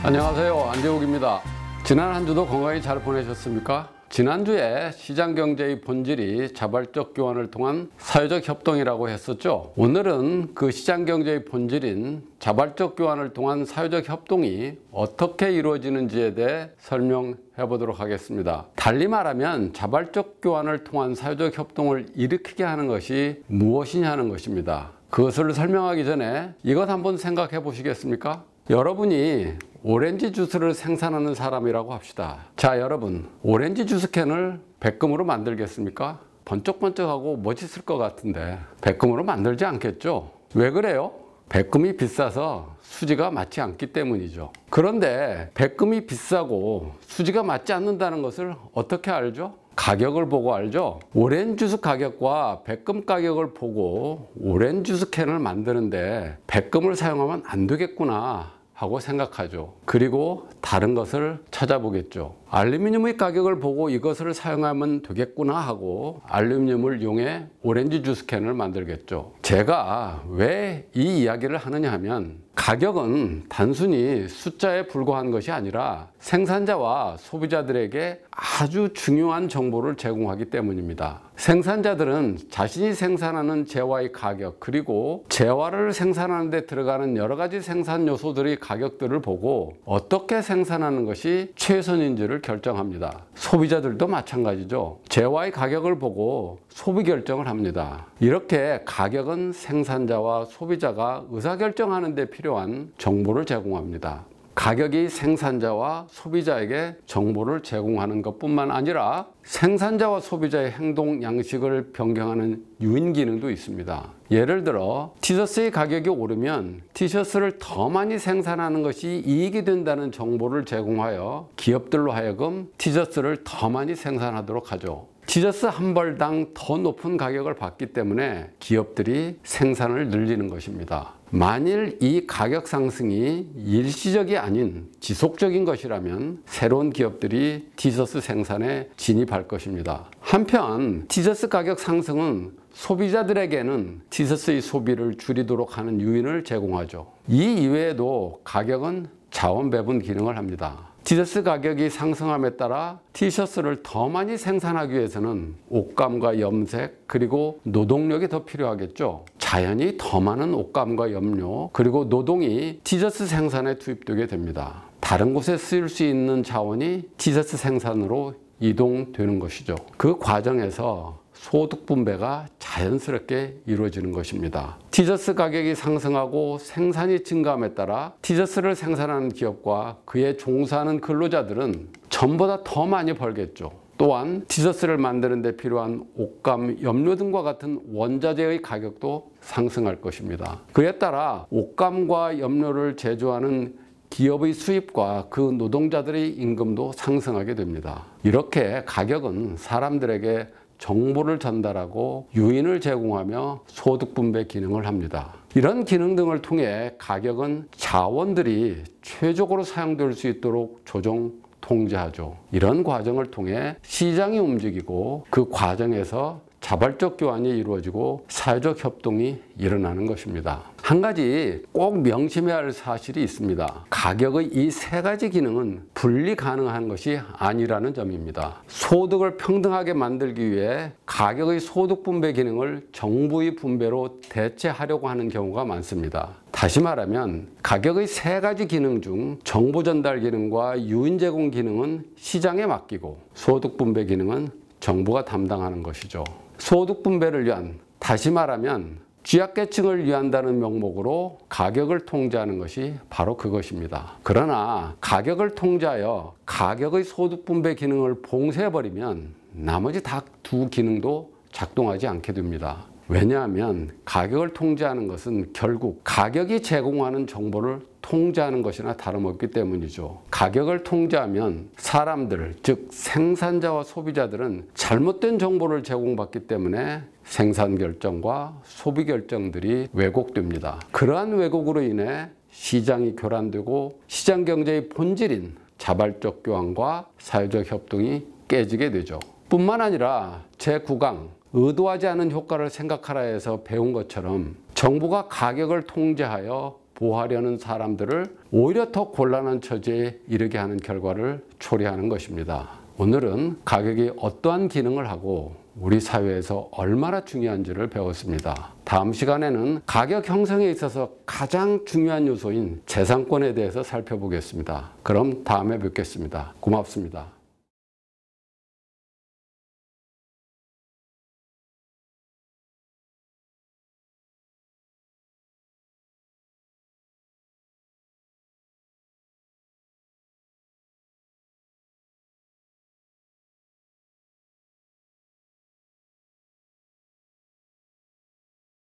안녕하세요, 안재욱입니다. 지난 한 주도 건강히 잘 보내셨습니까? 지난주에 시장경제의 본질이 자발적 교환을 통한 사회적 협동이라고 했었죠. 오늘은 그 시장경제의 본질인 자발적 교환을 통한 사회적 협동이 어떻게 이루어지는지에 대해 설명해 보도록 하겠습니다. 달리 말하면 자발적 교환을 통한 사회적 협동을 일으키게 하는 것이 무엇이냐 하는 것입니다. 그것을 설명하기 전에 이것 한번 생각해 보시겠습니까? 여러분이 오렌지 주스를 생산하는 사람이라고 합시다. 자, 여러분, 오렌지 주스 캔을 백금으로 만들겠습니까? 번쩍번쩍하고 멋있을 것 같은데 백금으로 만들지 않겠죠? 왜 그래요? 백금이 비싸서 수지가 맞지 않기 때문이죠. 그런데 백금이 비싸고 수지가 맞지 않는다는 것을 어떻게 알죠? 가격을 보고 알죠. 오렌지 주스 가격과 백금 가격을 보고 오렌지 주스 캔을 만드는데 백금을 사용하면 안 되겠구나 하고 생각하죠. 그리고 다른 것을 찾아보겠죠. 알루미늄의 가격을 보고 이것을 사용하면 되겠구나 하고 알루미늄을 이용해 오렌지 주스 캔을 만들겠죠. 제가 왜 이 이야기를 하느냐 하면 가격은 단순히 숫자에 불과한 것이 아니라 생산자와 소비자들에게 아주 중요한 정보를 제공하기 때문입니다. 생산자들은 자신이 생산하는 재화의 가격 그리고 재화를 생산하는 데 들어가는 여러 가지 생산 요소들의 가격들을 보고 어떻게 생산하는 것이 최선인지를 결정합니다. 소비자들도 마찬가지죠. 재화의 가격을 보고 소비 결정을 합니다. 이렇게 가격은 생산자와 소비자가 의사결정하는 데 필요한 정보를 제공합니다. 가격이 생산자와 소비자에게 정보를 제공하는 것뿐만 아니라 생산자와 소비자의 행동 양식을 변경하는 유인 기능도 있습니다. 예를 들어 티셔츠의 가격이 오르면 티셔츠를 더 많이 생산하는 것이 이익이 된다는 정보를 제공하여 기업들로 하여금 티셔츠를 더 많이 생산하도록 하죠. 티셔츠 한 벌당 더 높은 가격을 받기 때문에 기업들이 생산을 늘리는 것입니다. 만일 이 가격 상승이 일시적이 아닌 지속적인 것이라면 새로운 기업들이 티셔츠 생산에 진입할 것입니다. 한편 티셔츠 가격 상승은 소비자들에게는 티셔츠의 소비를 줄이도록 하는 요인을 제공하죠. 이 이외에도 가격은 자원 배분 기능을 합니다. 티셔츠 가격이 상승함에 따라 티셔츠를 더 많이 생산하기 위해서는 옷감과 염색 그리고 노동력이 더 필요하겠죠. 자연히 더 많은 옷감과 염료 그리고 노동이 티셔츠 생산에 투입되게 됩니다. 다른 곳에 쓰일 수 있는 자원이 티셔츠 생산으로 이동되는 것이죠. 그 과정에서 소득 분배가 자연스럽게 이루어지는 것입니다. 티셔츠 가격이 상승하고 생산이 증가함에 따라 티셔츠를 생산하는 기업과 그에 종사하는 근로자들은 전보다 더 많이 벌겠죠. 또한 티셔츠를 만드는 데 필요한 옷감, 염료 등과 같은 원자재의 가격도 상승할 것입니다. 그에 따라 옷감과 염료를 제조하는 기업의 수입과 그 노동자들의 임금도 상승하게 됩니다. 이렇게 가격은 사람들에게 정보를 전달하고 유인을 제공하며 소득 분배 기능을 합니다. 이런 기능 등을 통해 가격은 자원들이 최적으로 사용될 수 있도록 조정, 통제하죠. 이런 과정을 통해 시장이 움직이고 그 과정에서 자발적 교환이 이루어지고 사회적 협동이 일어나는 것입니다. 한 가지 꼭 명심해야 할 사실이 있습니다. 가격의 이 세 가지 기능은 분리 가능한 것이 아니라는 점입니다. 소득을 평등하게 만들기 위해 가격의 소득 분배 기능을 정부의 분배로 대체하려고 하는 경우가 많습니다. 다시 말하면 가격의 세 가지 기능 중 정보 전달 기능과 유인 제공 기능은 시장에 맡기고 소득 분배 기능은 정부가 담당하는 것이죠. 소득 분배를 위한, 다시 말하면 취약계층을 위한다는 명목으로 가격을 통제하는 것이 바로 그것입니다. 그러나 가격을 통제하여 가격의 소득 분배 기능을 봉쇄해버리면 나머지 두 기능도 작동하지 않게 됩니다. 왜냐하면 가격을 통제하는 것은 결국 가격이 제공하는 정보를 통제하는 것이나 다름없기 때문이죠. 가격을 통제하면 사람들, 즉 생산자와 소비자들은 잘못된 정보를 제공받기 때문에 생산 결정과 소비 결정들이 왜곡됩니다. 그러한 왜곡으로 인해 시장이 교란되고 시장 경제의 본질인 자발적 교환과 사회적 협동이 깨지게 되죠. 뿐만 아니라 제9강 의도하지 않은 효과를 생각하라 해서 배운 것처럼 정부가 가격을 통제하여 보호하려는 사람들을 오히려 더 곤란한 처지에 이르게 하는 결과를 초래하는 것입니다. 오늘은 가격이 어떠한 기능을 하고 우리 사회에서 얼마나 중요한지를 배웠습니다. 다음 시간에는 가격 형성에 있어서 가장 중요한 요소인 재산권에 대해서 살펴보겠습니다. 그럼 다음에 뵙겠습니다. 고맙습니다.